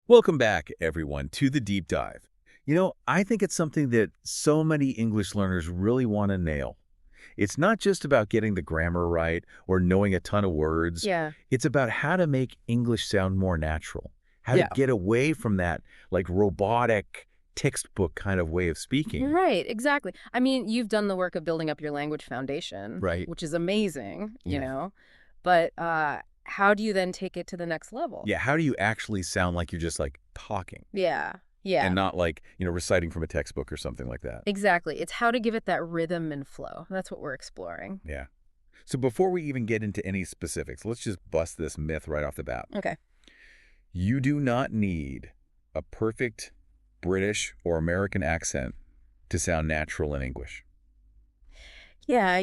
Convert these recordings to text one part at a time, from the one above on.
Welcome back, everyone, to the deep dive. I think it's something that so many English learners really want to nail. It's not just about getting the grammar right or knowing a ton of words. Yeah. It's about how to make English sound more natural, how to Yeah. get away from that like robotic textbook kind of way of speaking. Right, exactly. I mean, you've done the work of building up your language foundation, Right. which is amazing, Yeah. but how do you then take it to the next level? Yeah, how do you actually sound like you're just like talking Yeah. Yeah. and not like, reciting from a textbook or something like that? Exactly. It's how to give it that rhythm and flow. That's what we're exploring. Yeah. So before we even get into any specifics, let's just bust this myth right off the bat. Okay. You do not need a perfect British or American accent to sound natural in English. Yeah,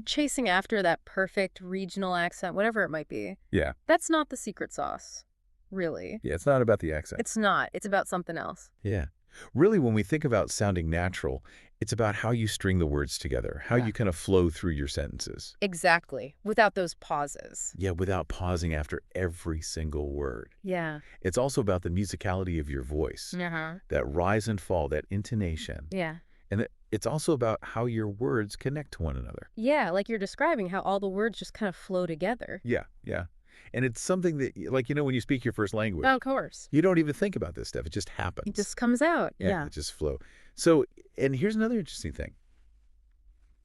chasing after that perfect regional accent, whatever it might be, Yeah. that's not the secret sauce, really. Yeah, it's not about the accent. It's not. It's about something else. Yeah. Really, when we think about sounding natural, it's about how you string the words together, how Yeah. you kind of flow through your sentences. Exactly. Without those pauses. Yeah, without pausing after every single word. Yeah. It's also about the musicality of your voice, Uh-huh. that rise and fall, that intonation. Yeah. And it's also about how your words connect to one another. Yeah, like you're describing how all the words just kind of flow together. Yeah, yeah. And it's something that, like, when you speak your first language, Of course. you don't even think about this stuff. It just It happens. just comes out. Yeah, Yeah. it just flow. So, and here's another interesting thing.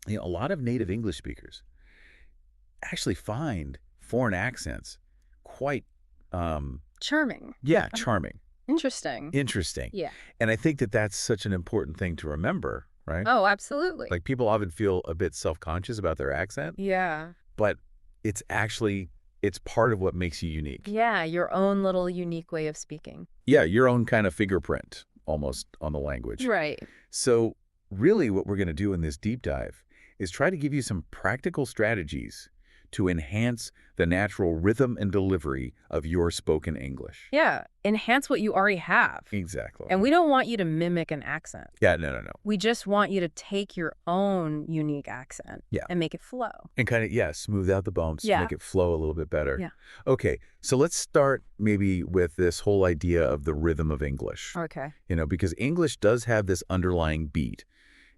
A lot of native English speakers actually find foreign accents quite, Charming. yeah, charming, Interesting. interesting. Yeah. And I think that that's such an important thing to remember, right? Oh, absolutely. Like people often feel a bit self-conscious about their accent, Yeah. but it's part of what makes you unique. Yeah, your own little unique way of speaking. Yeah, your own kind of fingerprint almost on the language. Right. So really what we're going to do in this deep dive is try to give you some practical strategies to enhance the natural rhythm and delivery of your spoken English. Yeah. Enhance what you already have. Exactly. And we don't want you to mimic an accent. Yeah, no. We just want you to take your own unique accent Yeah. and make it flow. And kind of, yeah, smooth out the bumps, Yeah. make it flow a little bit better. Yeah. Okay, so let's start maybe with this whole idea of the rhythm of English. Okay. Because English does have this underlying beat.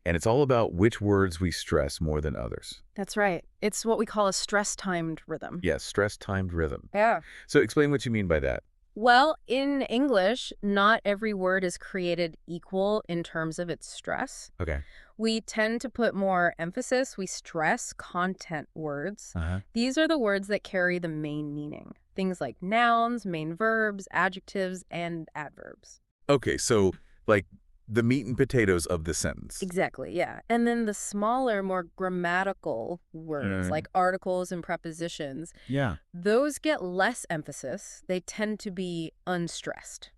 And it's all about which words we stress more than others. That's right. It's what we call a stress-timed rhythm. Yes, stress-timed rhythm. Yeah. So explain what you mean by that. Well, in English, not every word is created equal in terms of its stress. Okay. We tend to put more emphasis, we stress content words. Uh-huh. These are the words that carry the main meaning. Things like nouns, main verbs, adjectives, and adverbs. Okay, so like the meat and potatoes of the sentence. Exactly, yeah. And then the smaller, more grammatical words like articles and prepositions, Yeah. those get less emphasis. They tend to be unstressed.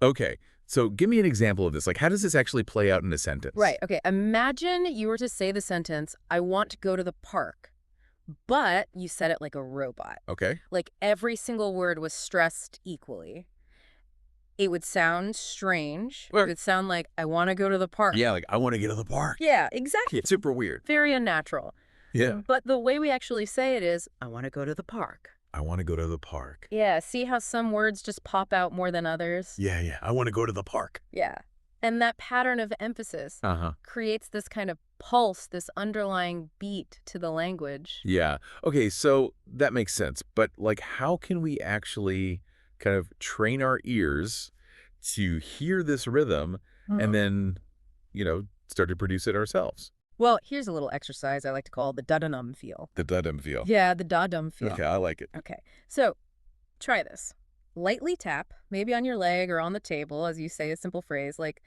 Okay, so give me an example of this. Like, how does this actually play out in a sentence? Right, okay. Imagine you were to say the sentence, I want to go to the park, but you said it like a robot. Okay. Like every single word was stressed equally. It would sound strange. Right. It would sound like, I want to go to the park. Yeah, like, I want to get to the park. Yeah, exactly. It's super weird. Very unnatural. Yeah. But the way we actually say it is, I want to go to the park. I want to go to the park. Yeah, see how some words just pop out more than others? Yeah. I want to go to the park. Yeah. And that pattern of emphasis Uh-huh. creates this kind of pulse, this underlying beat to the language. Yeah. Okay, so that makes sense. But, like, how can we actually kind of train our ears to hear this rhythm and then, start to produce it ourselves? Well, here's a little exercise I like to call the da-dum feel. The dudum feel. Yeah, the da-dum feel. Okay, I like it. Okay, so try this. Lightly tap, maybe on your leg or on the table as you say a simple phrase like,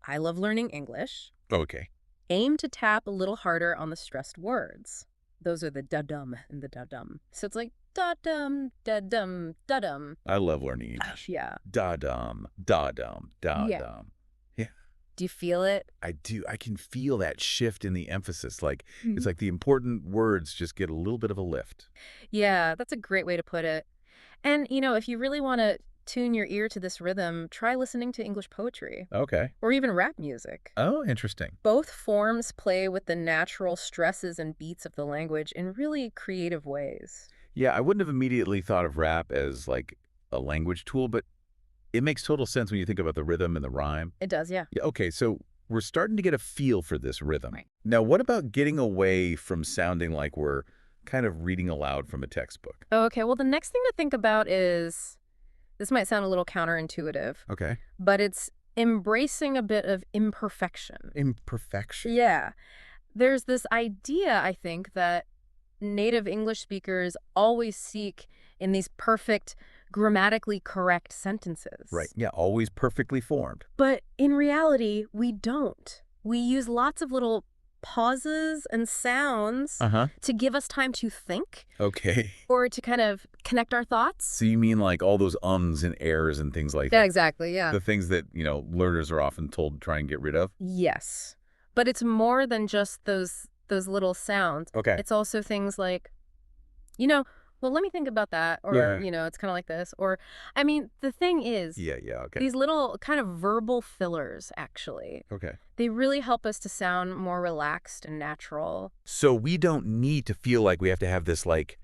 I love learning English. Okay. Aim to tap a little harder on the stressed words. Those are the da-dum and the da-dum. So it's like da-dum, da-dum, da-dum. I love learning English. Yeah. Da-dum, da-dum, da-dum. Yeah. Yeah. Do you feel it? I do. I can feel that shift in the emphasis. Like, Mm-hmm. it's like the important words just get a little bit of a lift. Yeah, that's a great way to put it. And, if you really want to tune your ear to this rhythm, try listening to English poetry Okay. or even rap music. Oh, interesting. Both forms play with the natural stresses and beats of the language in really creative ways. Yeah, I wouldn't have immediately thought of rap as like a language tool, but It makes total sense when you think about the rhythm and the rhyme. It does, yeah. Yeah, okay, so we're starting to get a feel for this rhythm. Right. Now, what about getting away from sounding like we're kind of reading aloud from a textbook? Okay, well, the next thing to think about is, this might sound a little counterintuitive, Okay. but it's embracing a bit of imperfection. Imperfection. Yeah. There's this idea, I think, that native English speakers always seek in these perfect, grammatically correct sentences. Right. Yeah, always perfectly formed. But in reality, we don't. We use lots of little pauses and sounds Uh-huh. to give us time to think Okay. or to kind of connect our thoughts. So you mean like all those ums and errs and things like Yeah, that? exactly, yeah. The things that, learners are often told to try and get rid of? Yes. But it's more than just those little sounds. Okay. It's also things like, well, let me think about that. Or, Yeah. it's kind of like this. Or, I mean, the thing is, Yeah, okay. these little kind of verbal fillers, actually, Okay. they really help us to sound more relaxed and natural. So we don't need to feel like we have to have this, like,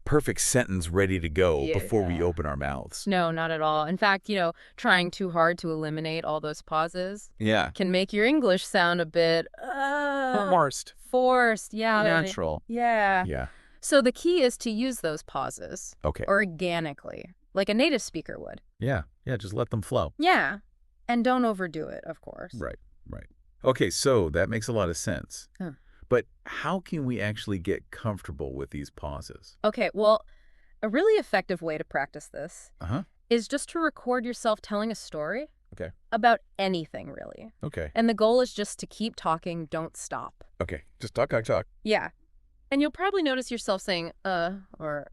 perfect sentence ready to go before we Yeah. open our mouths. No, not at all. In fact, trying too hard to eliminate all those pauses Yeah. can make your English sound a bit forced. Yeah. Natural. Yeah. Yeah. So the key is to use those pauses Okay. organically, like a native speaker would. Yeah. Yeah, just let them flow. Yeah. And don't overdo it, of course. Right. Okay, so that makes a lot of sense. Huh. But how can we actually get comfortable with these pauses? Okay, well, a really effective way to practice this Uh-huh. is just to record yourself telling a story Okay. about anything, really. Okay. And the goal is just to keep talking, don't stop. Okay. Just talk. Yeah. And you'll probably notice yourself saying, or,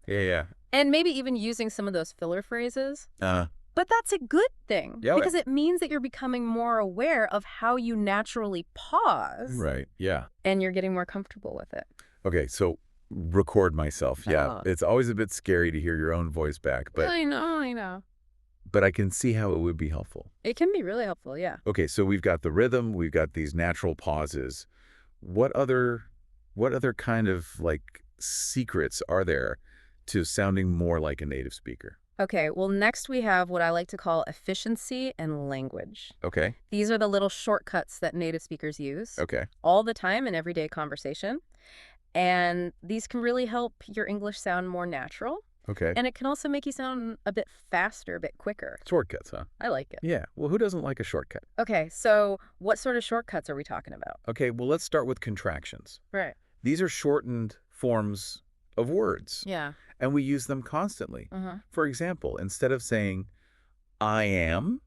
Yeah. and maybe even using some of those filler phrases. Uh, But that's a good thing, Yeah, okay. because it means that you're becoming more aware of how you naturally pause, right. Yeah. and you're getting more comfortable with it. Okay, so record myself. Yeah. Oh. It's always a bit scary to hear your own voice back, but I know. I can see how it would be helpful. It can be really helpful, yeah. Okay, so we've got the rhythm, we've got these natural pauses. What other kind of like secrets are there to sounding more like a native speaker? Okay, well, next we have what I like to call efficiency and language. Okay. These are the little shortcuts that native speakers use Okay. all the time in everyday conversation. And these can really help your English sound more natural. Okay. And it can also make you sound a bit faster, a bit quicker. Shortcuts, huh? I like it. Yeah. Well, who doesn't like a shortcut? Okay, so what sort of shortcuts are we talking about? Okay, well, let's start with contractions. Right. These are shortened forms of words, Yeah. and we use them constantly. Uh-huh. For example, instead of saying, I am,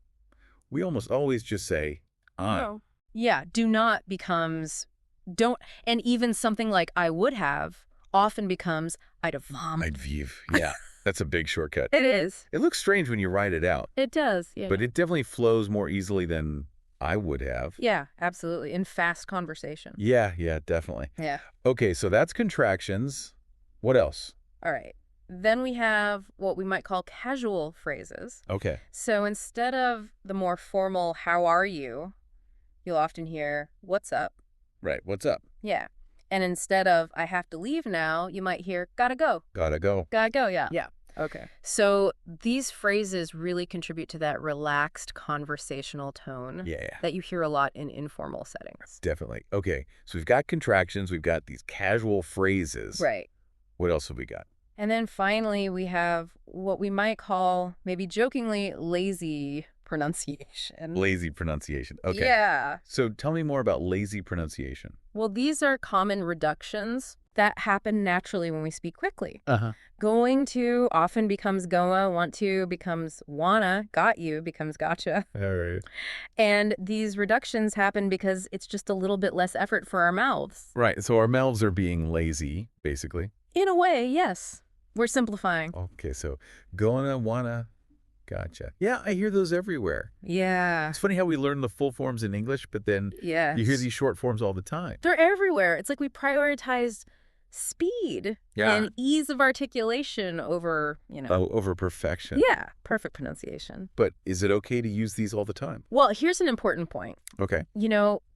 we almost always just say, I'm. Oh. Yeah, do not becomes don't, and even something like I would have often becomes I'd have. I'd view. Yeah, that's a big shortcut. It is. It looks strange when you write it out, It does, yeah. but it definitely flows more easily than I would have. Yeah, absolutely. In fast conversation. Yeah, definitely. Yeah. Okay, so that's contractions. What else? All right. Then we have what we might call casual phrases. Okay. So instead of the more formal, how are you, you'll often hear, what's up? Right, what's up? Yeah. And instead of, I have to leave now, you might hear, gotta go. Gotta go. Gotta go, yeah. Yeah. Okay. So these phrases really contribute to that relaxed conversational tone Yeah, that you hear a lot in informal settings. definitely. Okay, so we've got contractions, we've got these casual phrases. Right. What else have we got? And then finally, we have what we might call, maybe jokingly, lazy pronunciation. Lazy pronunciation. Okay. Yeah. So tell me more about lazy pronunciation. Well, these are common reductions that happen naturally when we speak quickly. Uh-huh. Going to often becomes goa, want to becomes wanna, got you becomes gotcha. All right. And these reductions happen because it's just a little bit less effort for our mouths. Right, so our mouths are being lazy, basically. In a way, yes. We're simplifying. Okay, so gonna, wanna, gotcha. Yeah, I hear those everywhere. Yeah. It's funny how we learn the full forms in English, but then Yes. you hear these short forms all the time. They're everywhere. It's like we prioritized speed and ease of articulation over, Over perfection. Yeah, perfect pronunciation. But is it okay to use these all the time? Well, here's an important point. Okay.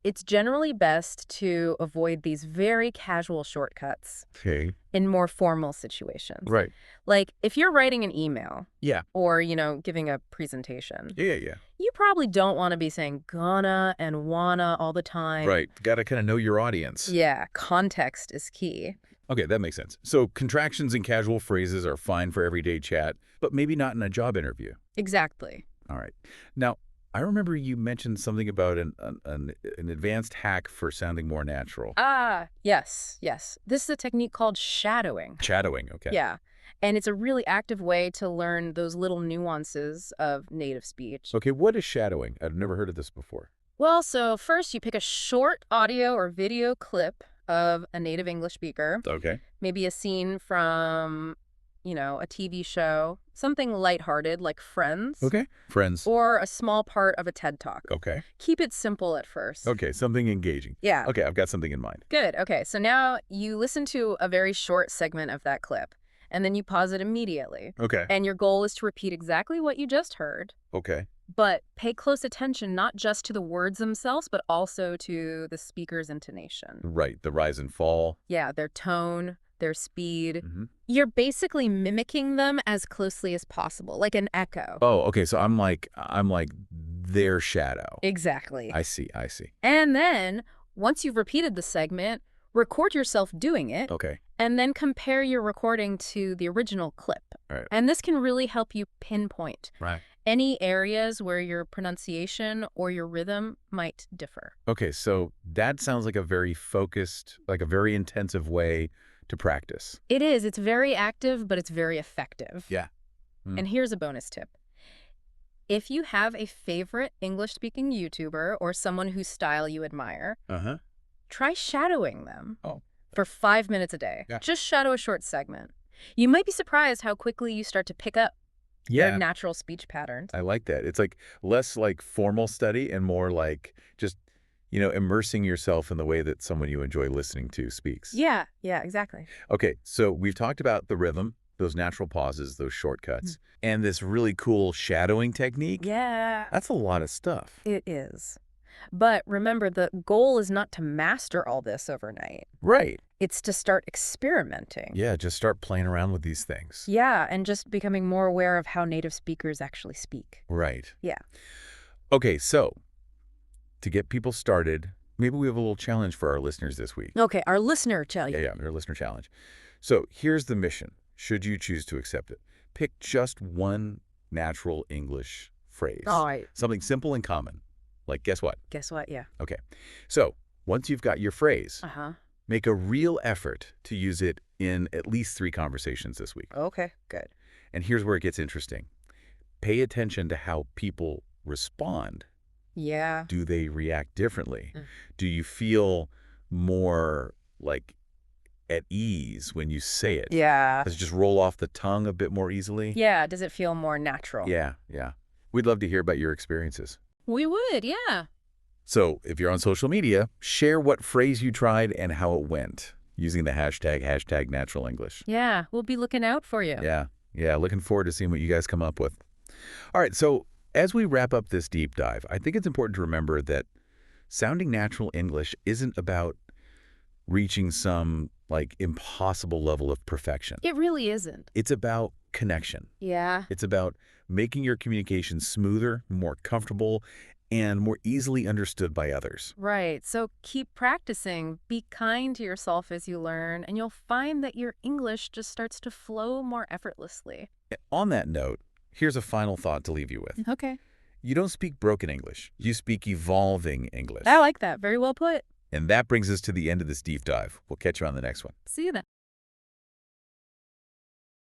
It's generally best to avoid these very casual shortcuts Okay. in more formal situations. Right. Like if you're writing an email Yeah. or, giving a presentation, Yeah, yeah. you probably don't want to be saying gonna and wanna all the time. Right. Got to kind of know your audience. Yeah, context is key. Okay, that makes sense. So contractions and casual phrases are fine for everyday chat, but maybe not in a job interview. Exactly. All right. Now, I remember you mentioned something about an advanced hack for sounding more natural. Ah, yes, yes. This is a technique called shadowing. Shadowing, okay. Yeah. And it's a really active way to learn those little nuances of native speech. Okay, what is shadowing? I've never heard of this before. Well, so first you pick a short audio or video clip of a native English speaker, Okay. maybe a scene from, a TV show, something lighthearted like Friends, Okay. Friends. or a small part of a TED Talk. Okay. Keep it simple at first. Okay, something engaging. Yeah. Okay, I've got something in mind. Good. Okay, so now you listen to a very short segment of that clip, and then you pause it immediately. Okay. And your goal is to repeat exactly what you just heard, Okay. but pay close attention not just to the words themselves, but also to the speaker's intonation. Right, the rise and fall. Yeah, their tone, their speed. Hmm. You're basically mimicking them as closely as possible, like an echo. Oh, okay, so I'm like their shadow. Exactly. I see, I see. And then, once you've repeated the segment, record yourself doing it, Okay. and then compare your recording to the original clip. Right. And this can really help you pinpoint Right. any areas where your pronunciation or your rhythm might differ. Okay, so that sounds like a very focused, like a very intensive way to practice. It is. It's very active, but it's very effective. Yeah. Mm. And here's a bonus tip. If you have a favorite English-speaking YouTuber or someone whose style you admire, Uh-huh. try shadowing them Oh. for 5 minutes a day. Yeah. Just shadow a short segment. You might be surprised how quickly you start to pick up their Yeah, natural speech patterns. I like that. It's like less like formal study and more like just, immersing yourself in the way that someone you enjoy listening to speaks. Yeah, exactly. Okay, so we've talked about the rhythm, those natural pauses, those shortcuts, and this really cool shadowing technique. Yeah, That's a lot of stuff. it is. But remember, the goal is not to master all this overnight. Right. It's to start experimenting. Yeah, just start playing around with these things. Yeah, and just becoming more aware of how native speakers actually speak. Right. Yeah. Okay, so to get people started, maybe we have a little challenge for our listeners this week. Okay, our listener challenge. Yeah, our listener challenge. So here's the mission, should you choose to accept it. Pick just one natural English phrase. All right. Something simple and common. Like, guess what? Guess what? Yeah. Okay. So once you've got your phrase, Uh-huh. make a real effort to use it in at least 3 conversations this week. Okay, good. And here's where it gets interesting. Pay attention to how people respond. Yeah. Do they react differently? Mm. Do you feel more like at ease when you say it? Yeah. Does it just roll off the tongue a bit more easily? Yeah, does it feel more natural? Yeah, yeah. We'd love to hear about your experiences. We would, yeah. So if you're on social media, share what phrase you tried and how it went using the hashtag Natural English. Yeah, we'll be looking out for you. Yeah. Looking forward to seeing what you guys come up with. All right, so as we wrap up this deep dive, I think it's important to remember that sounding natural English isn't about reaching some like impossible level of perfection. It really isn't. It's about connection. Yeah. It's about making your communication smoother, more comfortable, and more easily understood by others. Right. So keep practicing. Be kind to yourself as you learn, and you'll find that your English just starts to flow more effortlessly. On that note, here's a final thought to leave you with. Okay. You don't speak broken English. You speak evolving English. I like that. Very well put. And that brings us to the end of this deep dive. We'll catch you on the next one. See you then.